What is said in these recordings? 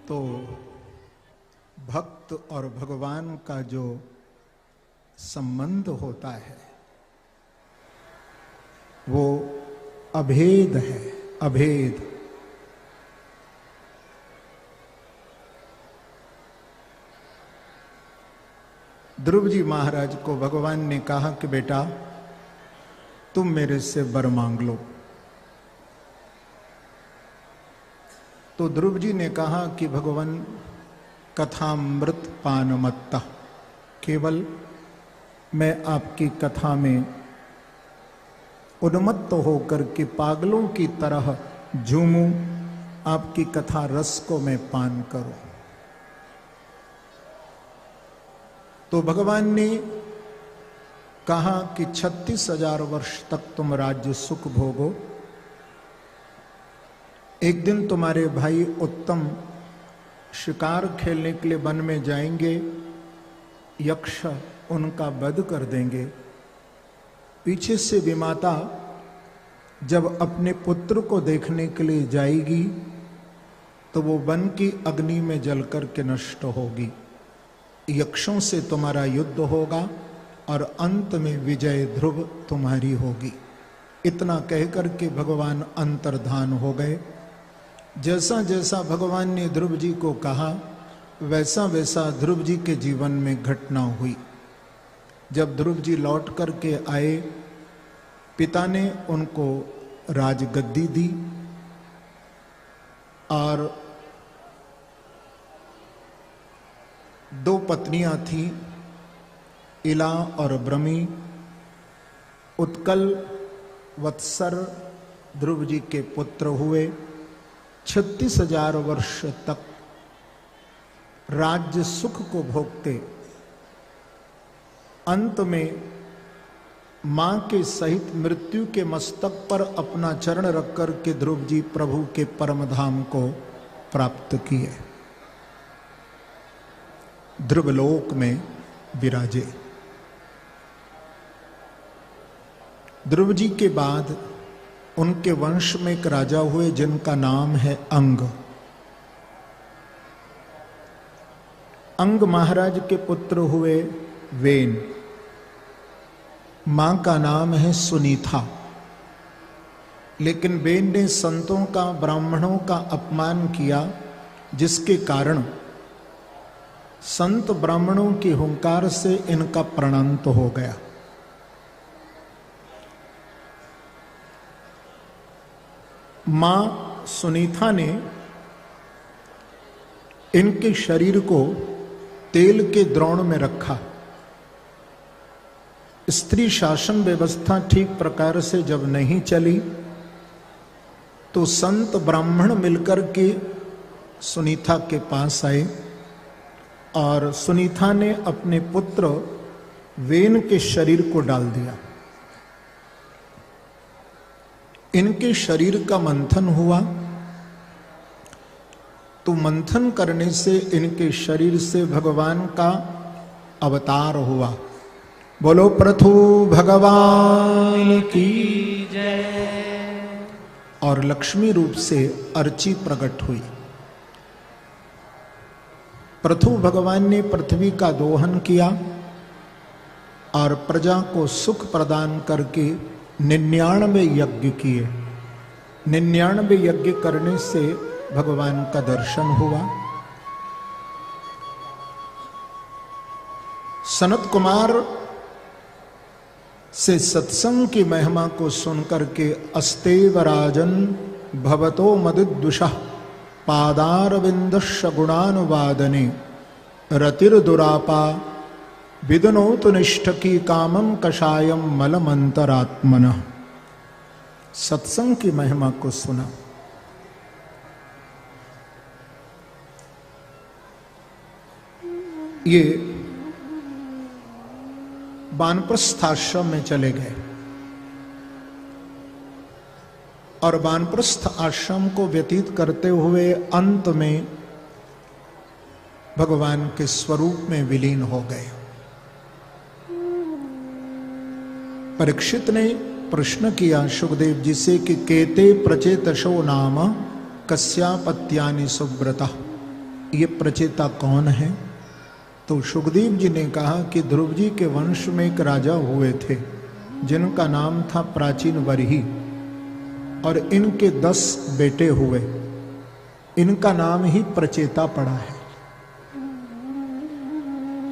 तो भक्त और भगवान का जो संबंध होता है वो अभेद है, अभेद। ध्रुव जी महाराज को भगवान ने कहा कि बेटा तुम मेरे से वर मांग लो। तो ध्रुव जी ने कहा कि भगवान कथामृत पानमत्ता, केवल मैं आपकी कथा में उन्मत्त होकर के पागलों की तरह झूमूं, आपकी कथा रस को मैं पान करूं। तो भगवान ने कहा कि 36,000 वर्ष तक तुम राज्य सुख भोगो। एक दिन तुम्हारे भाई उत्तम शिकार खेलने के लिए वन में जाएंगे, यक्ष उनका वध कर देंगे। पीछे से विमाता जब अपने पुत्र को देखने के लिए जाएगी तो वो वन की अग्नि में जलकर के नष्ट होगी। यक्षों से तुम्हारा युद्ध होगा और अंत में विजय ध्रुव तुम्हारी होगी। इतना कहकर के भगवान अंतर्धान हो गए। जैसा जैसा भगवान ने ध्रुव जी को कहा वैसा वैसा ध्रुव जी के जीवन में घटना हुई। जब ध्रुव जी लौट करके आए, पिता ने उनको राजगद्दी दी और 2 पत्नियां थीं, इला और ब्रह्मी। उत्कल वत्सर ध्रुव जी के पुत्र हुए। 36,000 वर्ष तक राज्य सुख को भोगते, अंत में मां के सहित मृत्यु के मस्तक पर अपना चरण रख कर के ध्रुव जी प्रभु के परम धाम को प्राप्त किए, ध्रुवलोक में विराजे। ध्रुव जी के बाद उनके वंश में एक राजा हुए जिनका नाम है अंग। अंग महाराज के पुत्र हुए वेन। मां का नाम है सुनीता। लेकिन वेन ने संतों का, ब्राह्मणों का अपमान किया, जिसके कारण संत ब्राह्मणों की हुंकार से इनका प्रणंत हो गया। मां सुनीता ने इनके शरीर को तेल के द्रोण में रखा। स्त्री शासन व्यवस्था ठीक प्रकार से जब नहीं चली तो संत ब्राह्मण मिलकर के सुनीता के पास आए और सुनीता ने अपने पुत्र वेन के शरीर को डाल दिया। इनके शरीर का मंथन हुआ तो मंथन करने से इनके शरीर से भगवान का अवतार हुआ। बोलो प्रथु भगवान की जय। और लक्ष्मी रूप से अर्ची प्रकट हुई। प्रथु भगवान ने पृथ्वी का दोहन किया और प्रजा को सुख प्रदान करके 99 यज्ञ किए। 99 यज्ञ करने से भगवान का दर्शन हुआ। सनत कुमार से सत्संग की महिमा को सुनकर के अस्तेव राजन भवतो मदिद्विषः पादारविंदस्य गुणानुवादने रतिर्दुरापा विदनोतु निष्ठकी कामम कषायम मलमंतरात्मनः। सत्संग की महिमा को सुना। ये वानप्रस्थ आश्रम में चले गए और वानप्रस्थ आश्रम को व्यतीत करते हुए अंत में भगवान के स्वरूप में विलीन हो गए। परीक्षित ने प्रश्न किया सुखदेव जी से कि केते प्रचेतशो नाम कस्यापत्यानि सुव्रता। ये प्रचेता कौन है? तो सुखदेव जी ने कहा कि ध्रुव जी के वंश में एक राजा हुए थे जिनका नाम था प्राचीन बरही, और इनके 10 बेटे हुए। इनका नाम ही प्रचेता पड़ा है।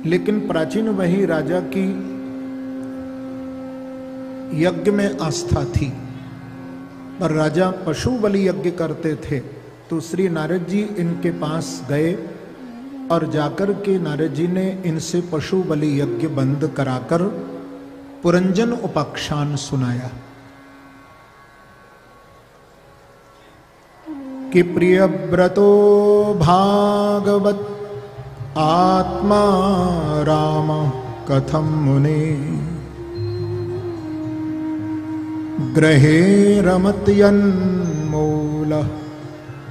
लेकिन प्राचीन वही राजा की यज्ञ में आस्था थी, पर राजा पशु बलि यज्ञ करते थे। तो श्री नारद जी इनके पास गए और जाकर के नारद जी ने इनसे पशु बलि यज्ञ बंद कराकर पुरंजन उपाख्यान सुनाया कि प्रियव्रतो भागवत आत्मा राम कथम मुने ग्रहे रमत्यन्मूल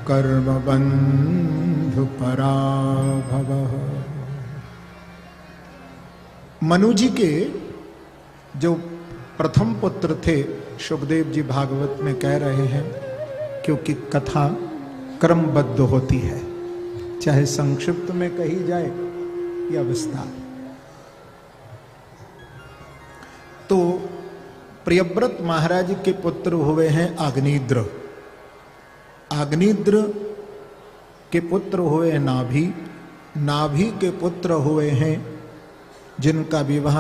कर्म बंधु पराभव। मनु जी के जो प्रथम पुत्र थे, सुखदेव जी भागवत में कह रहे हैं, क्योंकि कथा क्रमबद्ध होती है, चाहे संक्षिप्त में कही जाए या विस्तार। तो प्रियव्रत महाराज के पुत्र हुए हैं अग्निद्र। अग्निद्र के पुत्र हुए नाभि। नाभि के पुत्र हुए हैं जिनका विवाह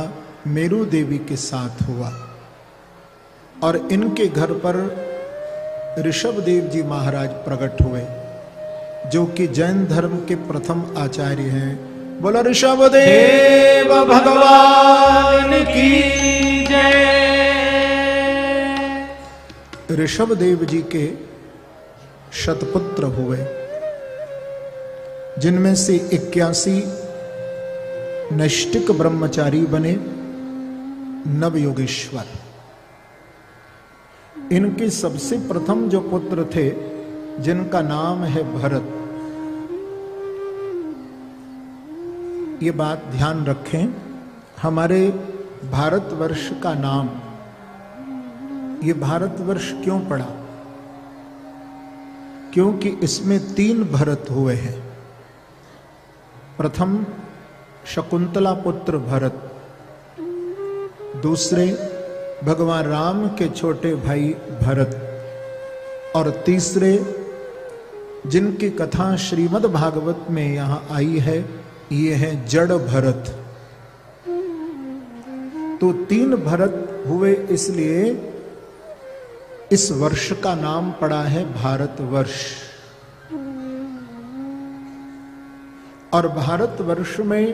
मेरु देवी के साथ हुआ, और इनके घर पर ऋषभ देव जी महाराज प्रकट हुए, जो कि जैन धर्म के प्रथम आचार्य हैं। बोला ऋषभ देव भगवान की जय। ऋषभ देव जी के शतपुत्र हुए, जिनमें से 81 नैष्टिक ब्रह्मचारी बने, नवयोगेश्वर। इनके सबसे प्रथम जो पुत्र थे, जिनका नाम है भरत। ये बात ध्यान रखें, हमारे भारतवर्ष का नाम, ये भारतवर्ष क्यों पड़ा? क्योंकि इसमें 3 भरत हुए हैं। प्रथम शकुंतला पुत्र भरत, दूसरे भगवान राम के छोटे भाई भरत, और तीसरे जिनकी कथा श्रीमद् भागवत में यहां आई है, ये है जड़ भरत। तो 3 भरत हुए, इसलिए इस वर्ष का नाम पड़ा है भारतवर्ष। और भारतवर्ष में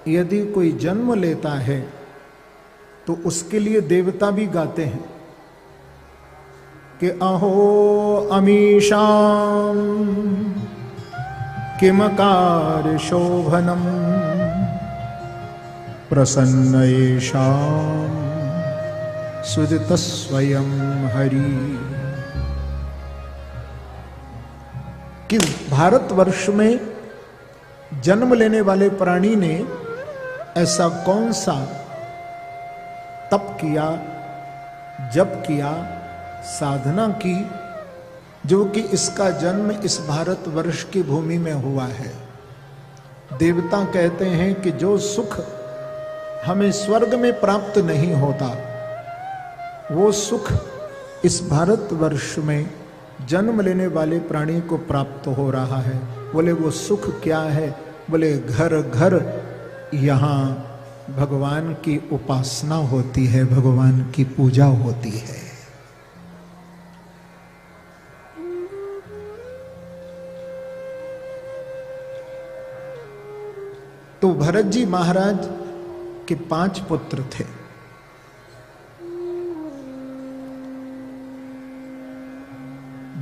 यदि कोई जन्म लेता है तो उसके लिए देवता भी गाते हैं कि अहो अमीशाम किमकार शोभनम प्रसन्न येषाम सुदित स्वयं हरि। कि भारतवर्ष में जन्म लेने वाले प्राणी ने ऐसा कौन सा तप किया, जप किया, साधना की, जो कि इसका जन्म इस भारतवर्ष की भूमि में हुआ है। देवता कहते हैं कि जो सुख हमें स्वर्ग में प्राप्त नहीं होता, वो सुख इस भारतवर्ष में जन्म लेने वाले प्राणी को प्राप्त हो रहा है। बोले वो सुख क्या है? बोले घर घर यहाँ भगवान की उपासना होती है, भगवान की पूजा होती है। तो भरत जी महाराज के 5 पुत्र थे।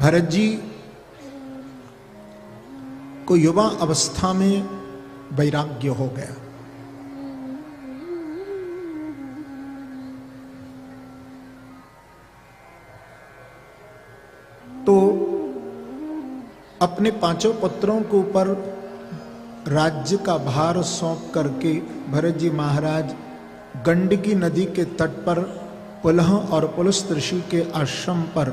भरत जी को युवा अवस्था में वैराग्य हो गया। तो अपने 5 पुत्रों के ऊपर राज्य का भार सौंप करके भरत जी महाराज गंडकी नदी के तट पर पुलह और पुलस्त ऋषि के आश्रम पर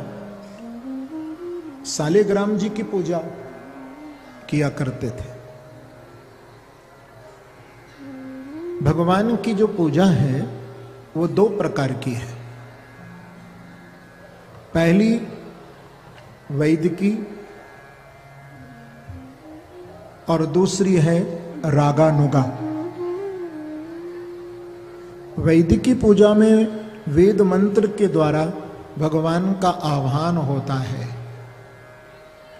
सालिग्राम जी की पूजा किया करते थे। भगवान की जो पूजा है वो दो प्रकार की है। पहली वैदिकी और दूसरी है रागानुगा। वैदिकी पूजा में वेद मंत्र के द्वारा भगवान का आह्वान होता है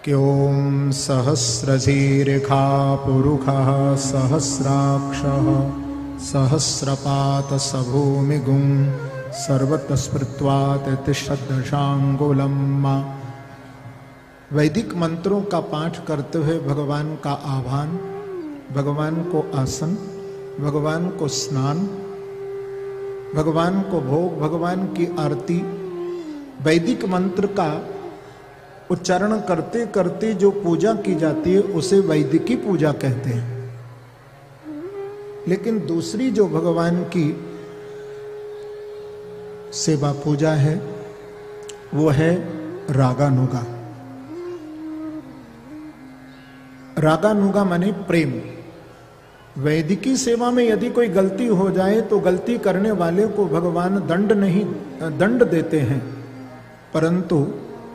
कि ओम सहस्रशीर्षा पुरुषः सहस्राक्षः सहस्रपात सभूमिगुं सर्वतस्पृत्वा तिष्ठदशांगुलम्। वैदिक मंत्रों का पाठ करते हुए भगवान का आह्वान, भगवान को आसन, भगवान को स्नान, भगवान को भोग, भगवान की आरती, वैदिक मंत्र का उच्चारण करते करते जो पूजा की जाती है उसे वैदिकी पूजा कहते हैं। लेकिन दूसरी जो भगवान की सेवा पूजा है वो है रागानुगा। रागानुगा माने प्रेम। वैदिकी सेवा में यदि कोई गलती हो जाए तो गलती करने वाले को भगवान दंड देते हैं, परंतु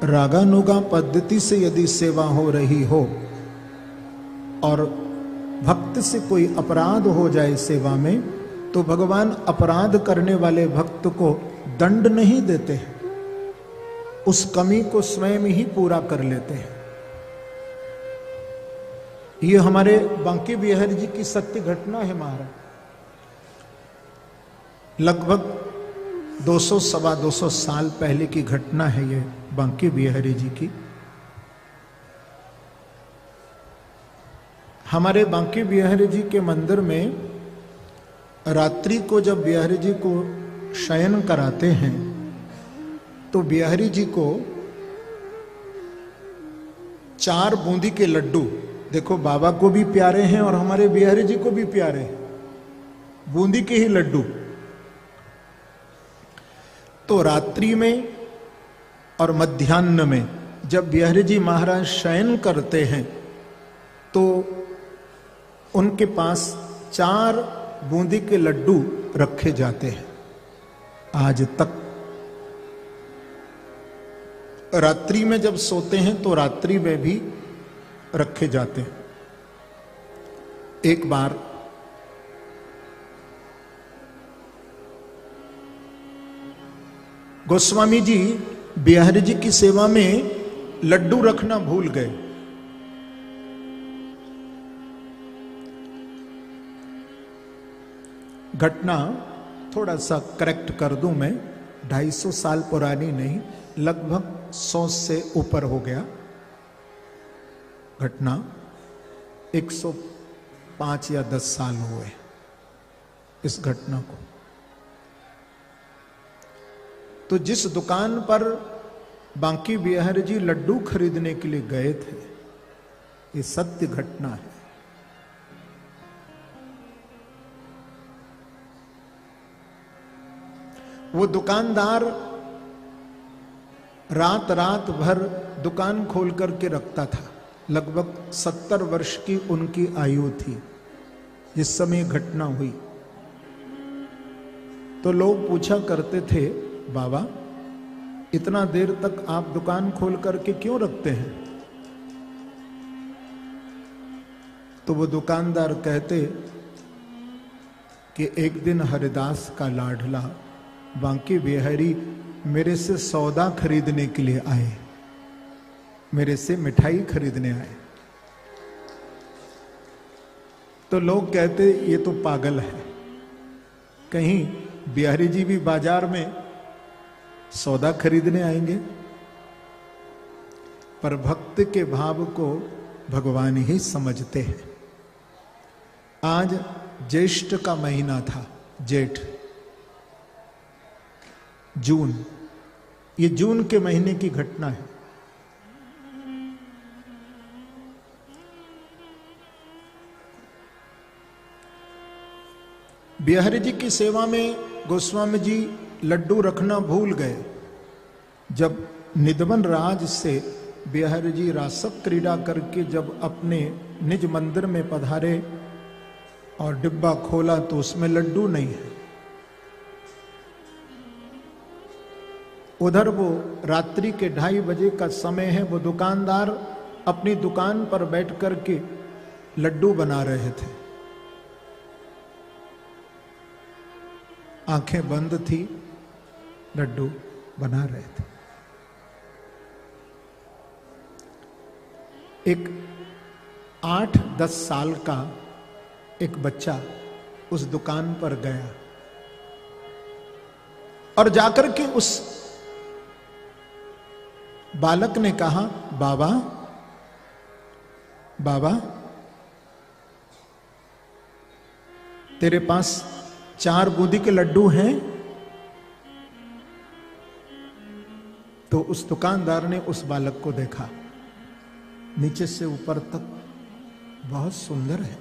रागानुगा पद्धति से यदि सेवा हो रही हो और भक्त से कोई अपराध हो जाए सेवा में, तो भगवान अपराध करने वाले भक्त को दंड नहीं देते हैं, उस कमी को स्वयं ही पूरा कर लेते हैं। ये हमारे बांके बिहारी जी की सत्य घटना है महाराज। लगभग 200-225 साल पहले की घटना है ये बांके बिहारी जी की। हमारे बांके बिहारी जी के मंदिर में रात्रि को जब बिहारी जी को शयन कराते हैं तो बिहारी जी को 4 बूंदी के लड्डू, देखो बाबा को भी प्यारे हैं और हमारे बिहारी जी को भी प्यारे हैं, बूंदी के ही लड्डू। तो रात्रि में और मध्याह्न में जब बिहारी जी महाराज शयन करते हैं तो उनके पास 4 बूंदी के लड्डू रखे जाते हैं। आज तक रात्रि में जब सोते हैं तो रात्रि में भी रखे जाते हैं। एक बार गोस्वामी जी बिहारी जी की सेवा में लड्डू रखना भूल गए। घटना थोड़ा सा करेक्ट कर दूं मैं, 250 साल पुरानी नहीं, लगभग 100 से ऊपर हो गया घटना। 105 या 10 साल हुए इस घटना को। तो जिस दुकान पर बांके बिहारी जी लड्डू खरीदने के लिए गए थे, ये सत्य घटना है। वो दुकानदार रात भर दुकान खोल करके रखता था। लगभग 70 वर्ष की उनकी आयु थी जिस समय घटना हुई। तो लोग पूछा करते थे, बाबा इतना देर तक आप दुकान खोल करके क्यों रखते हैं? तो वो दुकानदार कहते कि एक दिन हरिदास का लाडला बांके बिहारी मेरे से सौदा खरीदने के लिए आए, मेरे से मिठाई खरीदने आए। तो लोग कहते ये तो पागल है, कहीं बिहारी जी भी बाजार में सौदा खरीदने आएंगे। पर भक्त के भाव को भगवान ही समझते हैं। आज ज्येष्ठ का महीना था, जेठ, जून, ये जून के महीने की घटना है। बिहारी जी की सेवा में गोस्वामी जी लड्डू रखना भूल गए। जब निधवन राज से बिहारी जी रासक क्रीड़ा करके जब अपने निज मंदिर में पधारे और डिब्बा खोला तो उसमें लड्डू नहीं है। उधर वो रात्रि के 2:30 बजे का समय है, वो दुकानदार अपनी दुकान पर बैठ कर के लड्डू बना रहे थे। आंखें बंद थी, लड्डू बना रहे थे। एक 8-10 साल का एक बच्चा उस दुकान पर गया और जाकर के उस बालक ने कहा, बाबा बाबा, तेरे पास 4 बूंदी के लड्डू हैं? तो उस दुकानदार ने उस बालक को देखा, नीचे से ऊपर तक बहुत सुंदर है,